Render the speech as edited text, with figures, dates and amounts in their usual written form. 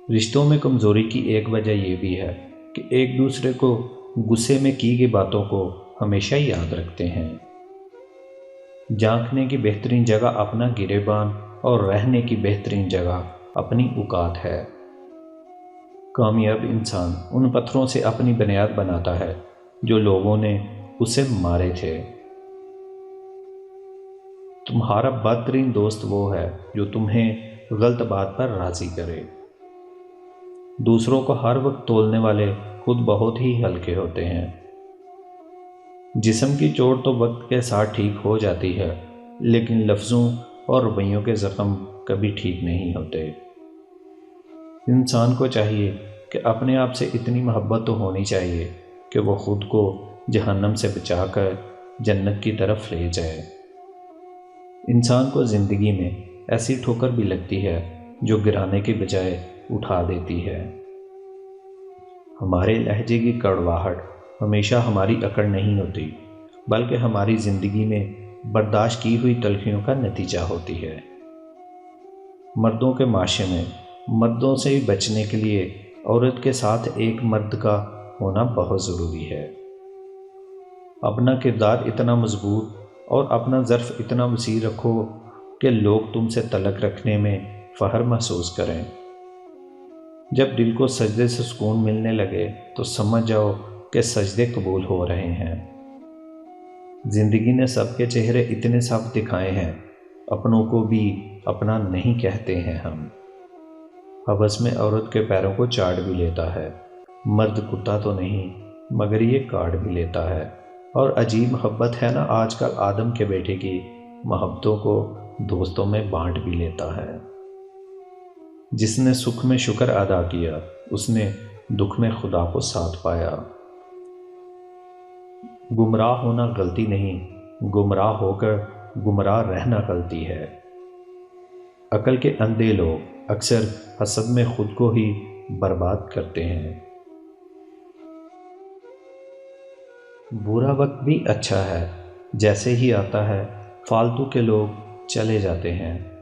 رشتوں میں کمزوری کی ایک وجہ یہ بھی ہے کہ ایک دوسرے کو غصے میں کی گئی باتوں کو ہمیشہ یاد رکھتے ہیں۔ جھانکنے کی بہترین جگہ اپنا گریبان اور رہنے کی بہترین جگہ اپنی اوقات ہے۔ کامیاب انسان ان پتھروں سے اپنی بنیاد بناتا ہے جو لوگوں نے اسے مارے تھے۔ تمہارا بدترین دوست وہ ہے جو تمہیں غلط بات پر راضی کرے۔ دوسروں کو ہر وقت تولنے والے خود بہت ہی ہلکے ہوتے ہیں۔ جسم کی چوٹ تو وقت کے ساتھ ٹھیک ہو جاتی ہے، لیکن لفظوں اور رویوں کے زخم کبھی ٹھیک نہیں ہوتے۔ انسان کو چاہیے کہ اپنے آپ سے اتنی محبت تو ہونی چاہیے کہ وہ خود کو جہنم سے بچا کر جنت کی طرف لے جائے۔ انسان کو زندگی میں ایسی ٹھوکر بھی لگتی ہے جو گرانے کے بجائے اٹھا دیتی ہے۔ ہمارے لہجے کی کڑواہٹ ہمیشہ ہماری اکڑ نہیں ہوتی، بلکہ ہماری زندگی میں برداشت کی ہوئی تلخیوں کا نتیجہ ہوتی ہے۔ مردوں کے معاشرے میں مردوں سے بچنے کے لیے عورت کے ساتھ ایک مرد کا ہونا بہت ضروری ہے۔ اپنا کردار اتنا مضبوط اور اپنا ظرف اتنا وسیع رکھو کہ لوگ تم سے تعلق رکھنے میں فخر محسوس کریں۔ جب دل کو سجدے سے سکون ملنے لگے تو سمجھ جاؤ کہ سجدے قبول ہو رہے ہیں۔ زندگی نے سب کے چہرے اتنے صاف دکھائے ہیں، اپنوں کو بھی اپنا نہیں کہتے ہیں ہم۔ ہوس میں عورت کے پیروں کو چاٹ بھی لیتا ہے، مرد کتا تو نہیں مگر یہ کاٹ بھی لیتا ہے۔ اور عجیب محبت ہے نا آج کل آدم کے بیٹے کی، محبتوں کو دوستوں میں بانٹ بھی لیتا ہے۔ جس نے سکھ میں شکر ادا کیا اس نے دکھ میں خدا کو ساتھ پایا۔ گمراہ ہونا غلطی نہیں، گمراہ ہو کر گمراہ رہنا غلطی ہے۔ عقل کے اندھے لوگ اکثر حسد میں خود کو ہی برباد کرتے ہیں۔ برا وقت بھی اچھا ہے، جیسے ہی آتا ہے فالتو کے لوگ چلے جاتے ہیں۔